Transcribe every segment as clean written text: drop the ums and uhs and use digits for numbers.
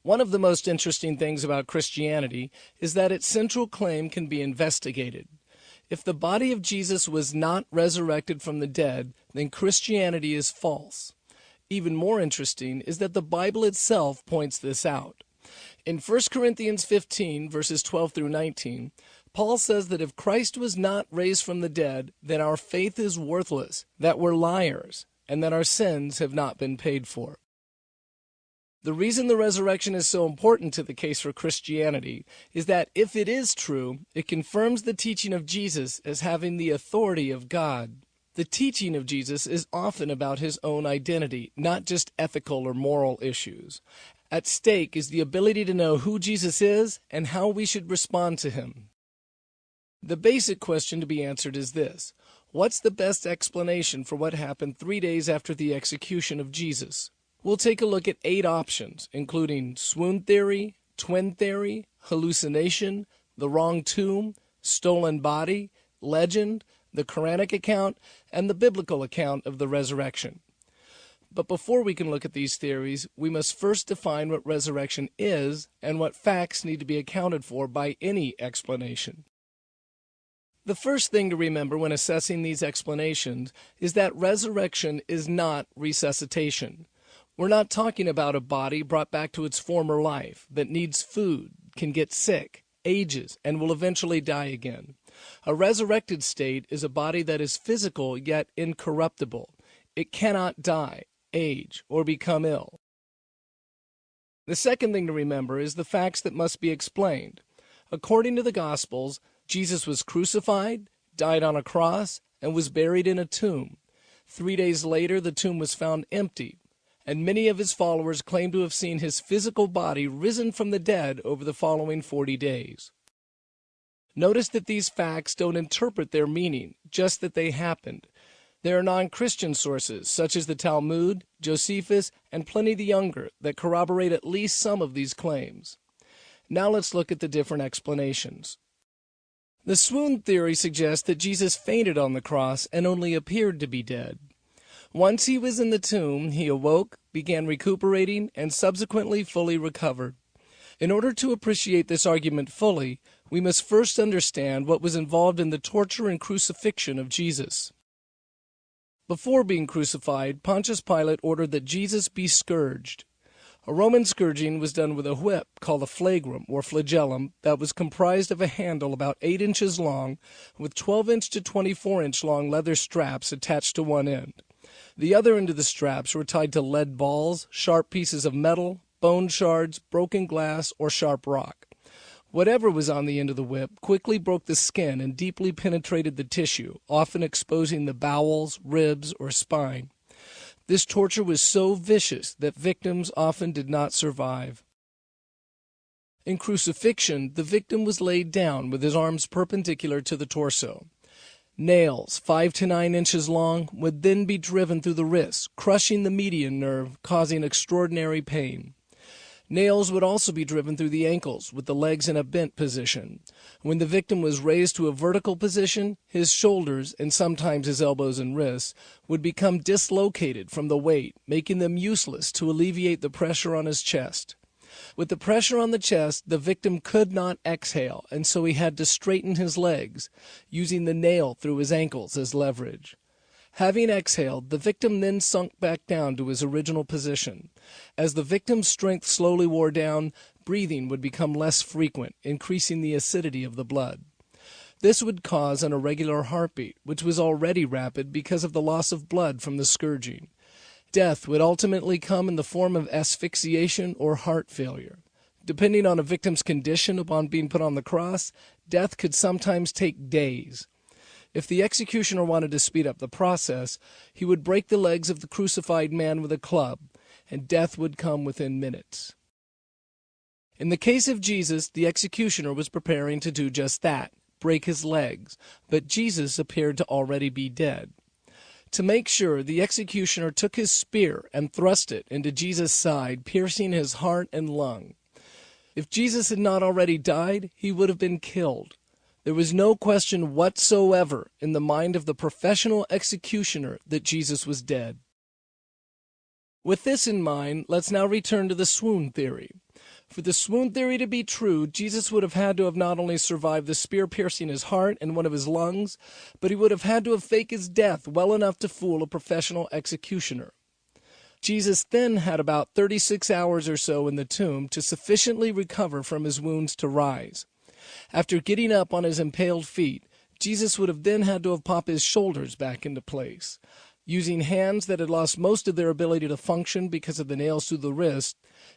One of the most interesting things about Christianity is that its central claim can be investigated. If the body of Jesus was not resurrected from the dead, then Christianity is false. Even more interesting is that the Bible itself points this out. In 1 Corinthians 15, verses 12 through 19, Paul says that if Christ was not raised from the dead, then our faith is worthless, that we're liars, and that our sins have not been paid for. The reason the resurrection is so important to the case for Christianity is that if it is true, it confirms the teaching of Jesus as having the authority of God. The teaching of Jesus is often about his own identity, not just ethical or moral issues. At stake is the ability to know who Jesus is and how we should respond to him. The basic question to be answered is this: what's the best explanation for what happened 3 days after the execution of Jesus? We'll take a look at 8 options, including swoon theory, twin theory, hallucination, the wrong tomb, stolen body, legend, the Quranic account, and the biblical account of the resurrection. But before we can look at these theories, we must first define what resurrection is and what facts need to be accounted for by any explanation. The first thing to remember when assessing these explanations is that resurrection is not resuscitation. We're not talking about a body brought back to its former life that needs food, can get sick, ages, and will eventually die again. A resurrected state is a body that is physical yet incorruptible. It cannot die, age, or become ill. The second thing to remember is the facts that must be explained. According to the Gospels, Jesus was crucified, died on a cross, and was buried in a tomb. 3 days later, the tomb was found empty, and many of his followers claim to have seen his physical body risen from the dead over the following 40 days. Notice that these facts don't interpret their meaning, just that they happened. There are non-Christian sources, such as the Talmud, Josephus, and Pliny the Younger, that corroborate at least some of these claims. Now let's look at the different explanations. The swoon theory suggests that Jesus fainted on the cross and only appeared to be dead. Once he was in the tomb, he awoke, began recuperating, and subsequently fully recovered. In order to appreciate this argument fully, we must first understand what was involved in the torture and crucifixion of Jesus. Before being crucified, Pontius Pilate ordered that Jesus be scourged. A Roman scourging was done with a whip called a flagrum or flagellum that was comprised of a handle about 8 inches long with 12-inch to 24-inch long leather straps attached to one end. The other end of the straps were tied to lead balls, sharp pieces of metal, bone shards, broken glass, or sharp rock. Whatever was on the end of the whip quickly broke the skin and deeply penetrated the tissue, often exposing the bowels, ribs, or spine. This torture was so vicious that victims often did not survive. In crucifixion, the victim was laid down with his arms perpendicular to the torso. Nails, 5 to 9 inches long, would then be driven through the wrists, crushing the median nerve, causing extraordinary pain. Nails would also be driven through the ankles, with the legs in a bent position. When the victim was raised to a vertical position, his shoulders, and sometimes his elbows and wrists, would become dislocated from the weight, making them useless to alleviate the pressure on his chest. With the pressure on the chest, the victim could not exhale, and so he had to straighten his legs, using the nail through his ankles as leverage. Having exhaled, the victim then sunk back down to his original position. As the victim's strength slowly wore down, breathing would become less frequent, increasing the acidity of the blood. This would cause an irregular heartbeat, which was already rapid because of the loss of blood from the scourging. Death would ultimately come in the form of asphyxiation or heart failure. Depending on a victim's condition upon being put on the cross, death could sometimes take days. If the executioner wanted to speed up the process, he would break the legs of the crucified man with a club, and death would come within minutes. In the case of Jesus, the executioner was preparing to do just that, break his legs, but Jesus appeared to already be dead. To make sure, the executioner took his spear and thrust it into Jesus' side, piercing his heart and lung. If Jesus had not already died, he would have been killed. There was no question whatsoever in the mind of the professional executioner that Jesus was dead. With this in mind, let's now return to the swoon theory. For the swoon theory to be true, Jesus would have had to have not only survived the spear piercing his heart and one of his lungs, but he would have had to have faked his death well enough to fool a professional executioner. Jesus then had about 36 hours or so in the tomb to sufficiently recover from his wounds to rise. After getting up on his impaled feet, Jesus would have then had to have popped his shoulders back into place. Using hands that had lost most of their ability to function because of the nails through the wrist,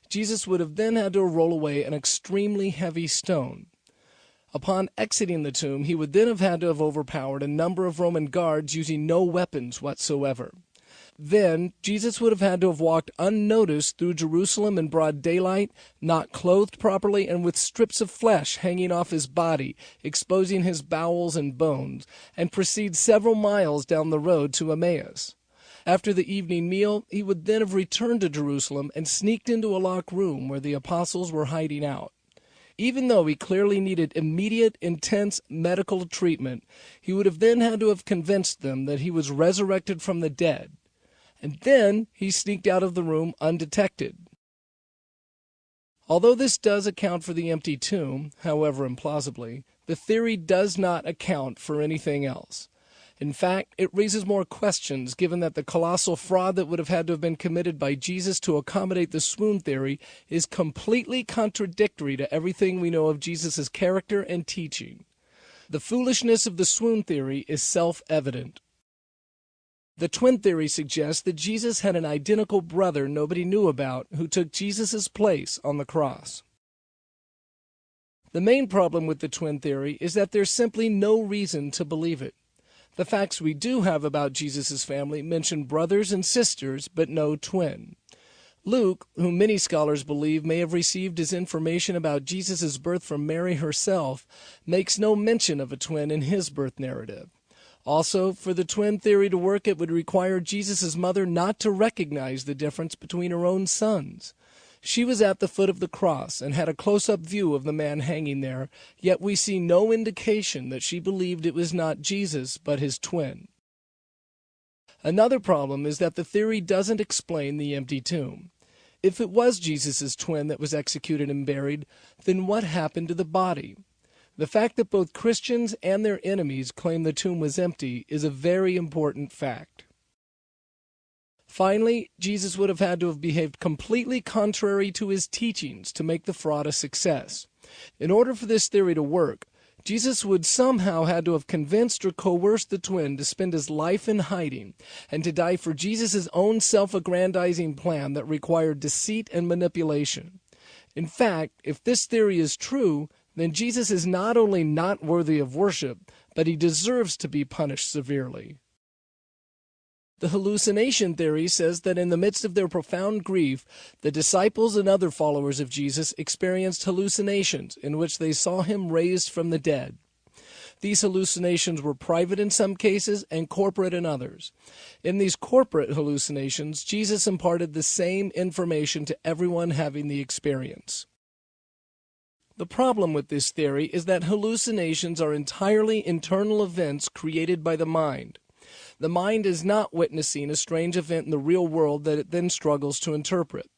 Jesus would have then had to roll away an extremely heavy stone. Upon exiting the tomb, he would then have had to have overpowered a number of Roman guards using no weapons whatsoever. Then, Jesus would have had to have walked unnoticed through Jerusalem in broad daylight, not clothed properly, and with strips of flesh hanging off his body, exposing his bowels and bones, and proceed several miles down the road to Emmaus. After the evening meal, he would then have returned to Jerusalem and sneaked into a locked room where the apostles were hiding out. Even though he clearly needed immediate, intense medical treatment, he would have then had to have convinced them that he was resurrected from the dead. And then he sneaked out of the room undetected. Although this does account for the empty tomb, however implausibly, the theory does not account for anything else. In fact, it raises more questions given that the colossal fraud that would have had to have been committed by Jesus to accommodate the swoon theory is completely contradictory to everything we know of Jesus' character and teaching. The foolishness of the swoon theory is self-evident. The twin theory suggests that Jesus had an identical brother nobody knew about who took Jesus' place on the cross. The main problem with the twin theory is that there's simply no reason to believe it. The facts we do have about Jesus' family mention brothers and sisters, but no twin. Luke, whom many scholars believe may have received his information about Jesus' birth from Mary herself, makes no mention of a twin in his birth narrative. Also, for the twin theory to work, it would require Jesus' mother not to recognize the difference between her own sons. She was at the foot of the cross and had a close-up view of the man hanging there, yet we see no indication that she believed it was not Jesus but his twin. Another problem is that the theory doesn't explain the empty tomb. If it was Jesus' twin that was executed and buried, then what happened to the body? The fact that both Christians and their enemies claim the tomb was empty is a very important fact. Finally, Jesus would have had to have behaved completely contrary to his teachings to make the fraud a success. In order for this theory to work, Jesus would somehow had to have convinced or coerced the twin to spend his life in hiding and to die for Jesus' own self-aggrandizing plan that required deceit and manipulation. In fact, if this theory is true, then Jesus is not only not worthy of worship, but he deserves to be punished severely. The hallucination theory says that in the midst of their profound grief, the disciples and other followers of Jesus experienced hallucinations in which they saw him raised from the dead. These hallucinations were private in some cases and corporate in others. In these corporate hallucinations, Jesus imparted the same information to everyone having the experience. The problem with this theory is that hallucinations are entirely internal events created by the mind. The mind is not witnessing a strange event in the real world that it then struggles to interpret.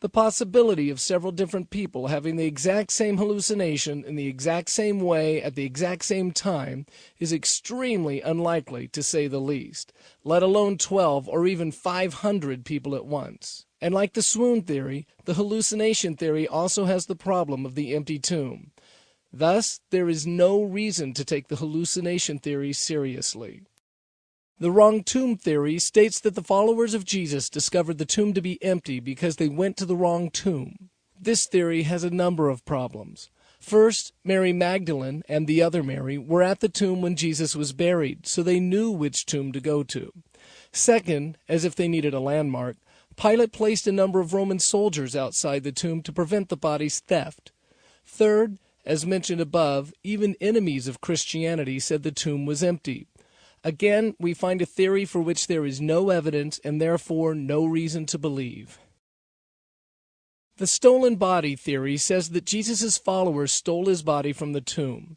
The possibility of several different people having the exact same hallucination in the exact same way at the exact same time is extremely unlikely, to say the least, let alone 12 or even 500 people at once. And like the swoon theory, the hallucination theory also has the problem of the empty tomb. Thus, there is no reason to take the hallucination theory seriously. The wrong tomb theory states that the followers of Jesus discovered the tomb to be empty because they went to the wrong tomb. This theory has a number of problems. First, Mary Magdalene and the other Mary were at the tomb when Jesus was buried, so they knew which tomb to go to. Second, as if they needed a landmark, Pilate placed a number of Roman soldiers outside the tomb to prevent the body's theft. Third, as mentioned above, even enemies of Christianity said the tomb was empty. Again, we find a theory for which there is no evidence and therefore no reason to believe. The stolen body theory says that Jesus' followers stole his body from the tomb.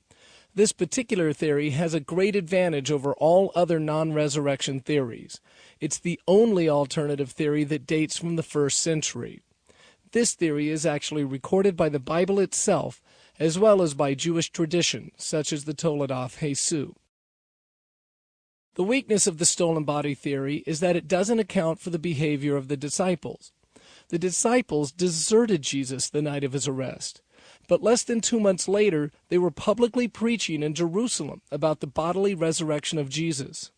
This particular theory has a great advantage over all other non-resurrection theories. It's the only alternative theory that dates from the 1st century. this theory is actually recorded by the Bible itself, as well as by Jewish tradition, such as the Toledoth Jesu. The weakness of the stolen body theory is that it doesn't account for the behavior of the disciples. The disciples deserted Jesus the night of his arrest, but less than 2 months later, they were publicly preaching in Jerusalem about the bodily resurrection of Jesus.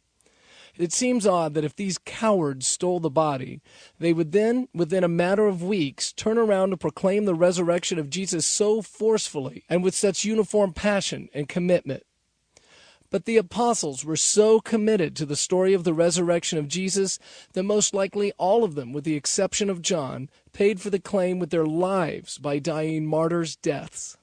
It seems odd that if these cowards stole the body, they would then, within a matter of weeks, turn around and proclaim the resurrection of Jesus so forcefully and with such uniform passion and commitment. But the apostles were so committed to the story of the resurrection of Jesus that most likely all of them, with the exception of John, paid for the claim with their lives by dying martyrs' deaths.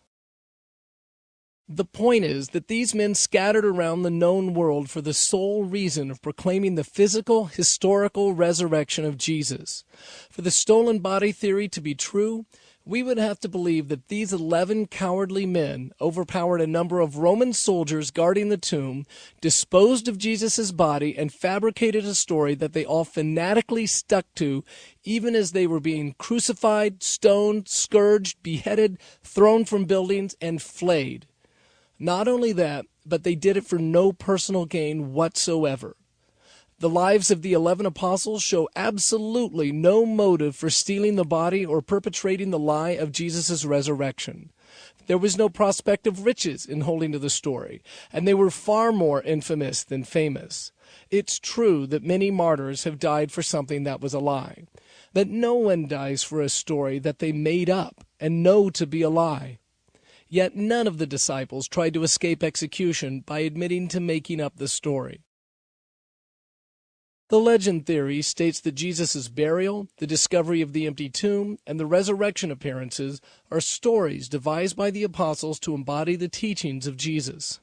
The point is that these men scattered around the known world for the sole reason of proclaiming the physical, historical resurrection of Jesus. For the stolen body theory to be true, we would have to believe that these 11 cowardly men overpowered a number of Roman soldiers guarding the tomb, disposed of Jesus' body, and fabricated a story that they all fanatically stuck to, even as they were being crucified, stoned, scourged, beheaded, thrown from buildings, and flayed. Not only that, but they did it for no personal gain whatsoever. The lives of the 11 apostles show absolutely no motive for stealing the body or perpetrating the lie of Jesus' resurrection. There was no prospect of riches in holding to the story, and they were far more infamous than famous. It's true that many martyrs have died for something that was a lie, but no one dies for a story that they made up and know to be a lie. Yet none of the disciples tried to escape execution by admitting to making up the story. The legend theory states that Jesus' burial, the discovery of the empty tomb, and the resurrection appearances are stories devised by the apostles to embody the teachings of Jesus.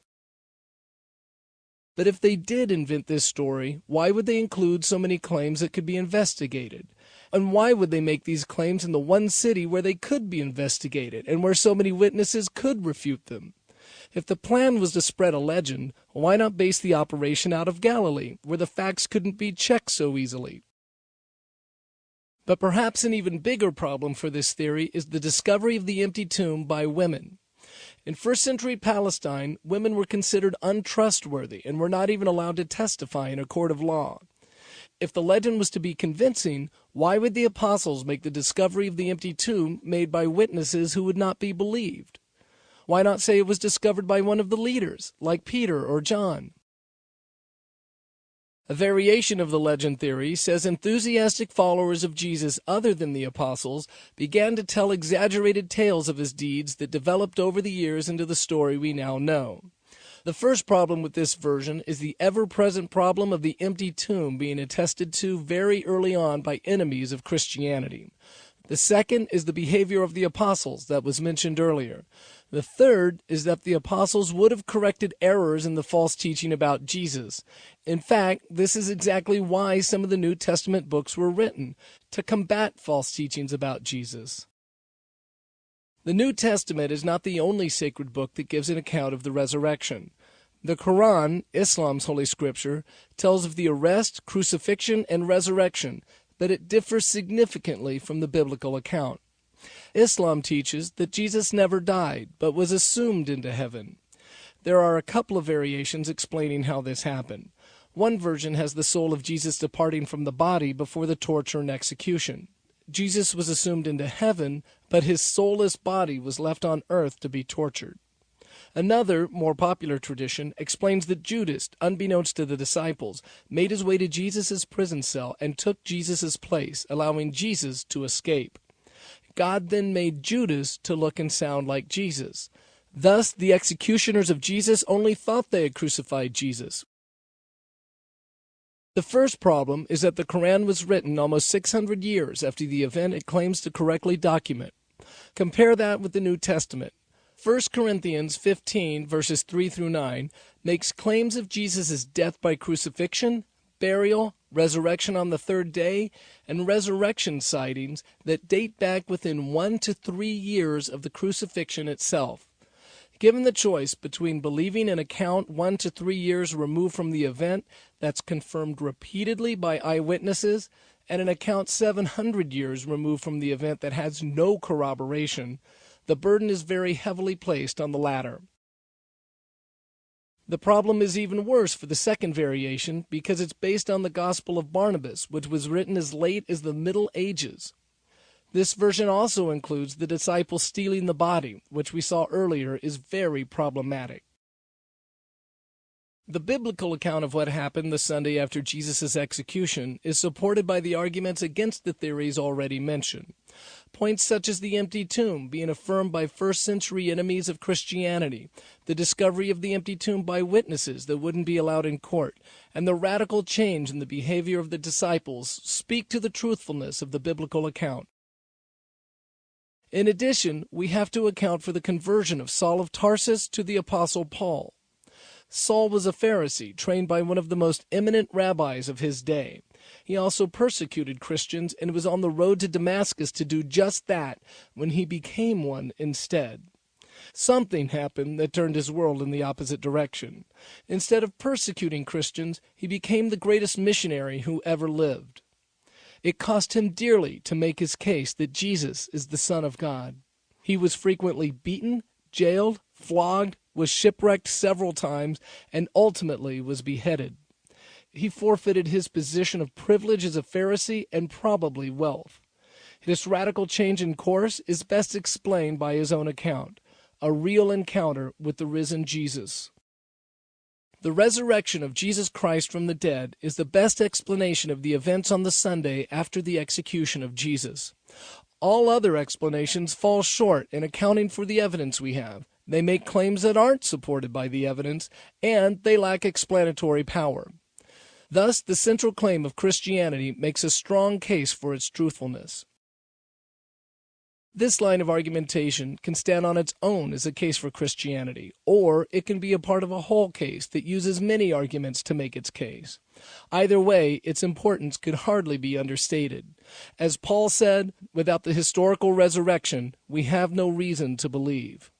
But if they did invent this story, why would they include so many claims that could be investigated? And why would they make these claims in the one city where they could be investigated and where so many witnesses could refute them? If the plan was to spread a legend, why not base the operation out of Galilee, where the facts couldn't be checked so easily? But perhaps an even bigger problem for this theory is the discovery of the empty tomb by women. In first-century Palestine, women were considered untrustworthy and were not even allowed to testify in a court of law. If the legend was to be convincing, why would the apostles make the discovery of the empty tomb made by witnesses who would not be believed? Why not say it was discovered by one of the leaders, like Peter or John? A variation of the legend theory says enthusiastic followers of Jesus other than the apostles began to tell exaggerated tales of his deeds that developed over the years into the story we now know. The first problem with this version is the ever-present problem of the empty tomb being attested to very early on by enemies of Christianity. The second is the behavior of the apostles that was mentioned earlier. The third is that the apostles would have corrected errors in the false teaching about Jesus. In fact, this is exactly why some of the New Testament books were written, to combat false teachings about Jesus. The New Testament is not the only sacred book that gives an account of the resurrection. The Quran, Islam's holy scripture, tells of the arrest, crucifixion, and resurrection, but it differs significantly from the biblical account. Islam teaches that Jesus never died, but was assumed into heaven. There are a couple of variations explaining how this happened. One version has the soul of Jesus departing from the body before the torture and execution. Jesus was assumed into heaven, but his soulless body was left on earth to be tortured. Another, more popular tradition explains that Judas, unbeknownst to the disciples, made his way to Jesus' prison cell and took Jesus' place, allowing Jesus to escape. God then made Judas to look and sound like Jesus. Thus, the executioners of Jesus only thought they had crucified Jesus. The first problem is that the Quran was written almost 600 years after the event it claims to correctly document. Compare that with the New Testament. 1 Corinthians 15, verses 3 through 9, makes claims of Jesus' death by crucifixion, burial, resurrection on the third day, and resurrection sightings that date back within 1 to 3 years of the crucifixion itself. Given the choice between believing an account 1 to 3 years removed from the event that's confirmed repeatedly by eyewitnesses and an account 700 years removed from the event that has no corroboration, the burden is very heavily placed on the latter. The problem is even worse for the second variation because it's based on the Gospel of Barnabas, which was written as late as the Middle Ages. This version also includes the disciple stealing the body, which we saw earlier is very problematic. The biblical account of what happened the Sunday after Jesus' execution is supported by the arguments against the theories already mentioned. Points such as the empty tomb being affirmed by first-century enemies of Christianity, the discovery of the empty tomb by witnesses that wouldn't be allowed in court, and the radical change in the behavior of the disciples speak to the truthfulness of the biblical account. In addition, we have to account for the conversion of Saul of Tarsus to the Apostle Paul. Saul was a Pharisee trained by one of the most eminent rabbis of his day. He also persecuted Christians and was on the road to Damascus to do just that when he became one instead. Something happened that turned his world in the opposite direction. Instead of persecuting Christians, he became the greatest missionary who ever lived. It cost him dearly to make his case that Jesus is the Son of God. He was frequently beaten, jailed, flogged, was shipwrecked several times, and ultimately was beheaded. He forfeited his position of privilege as a Pharisee and probably wealth. This radical change in course is best explained by his own account, a real encounter with the risen Jesus. The resurrection of Jesus Christ from the dead is the best explanation of the events on the Sunday after the execution of Jesus. All other explanations fall short in accounting for the evidence we have. They make claims that aren't supported by the evidence, and they lack explanatory power. Thus, the central claim of Christianity makes a strong case for its truthfulness. This line of argumentation can stand on its own as a case for Christianity, or it can be a part of a whole case that uses many arguments to make its case. Either way, its importance could hardly be understated. As Paul said, without the historical resurrection, we have no reason to believe.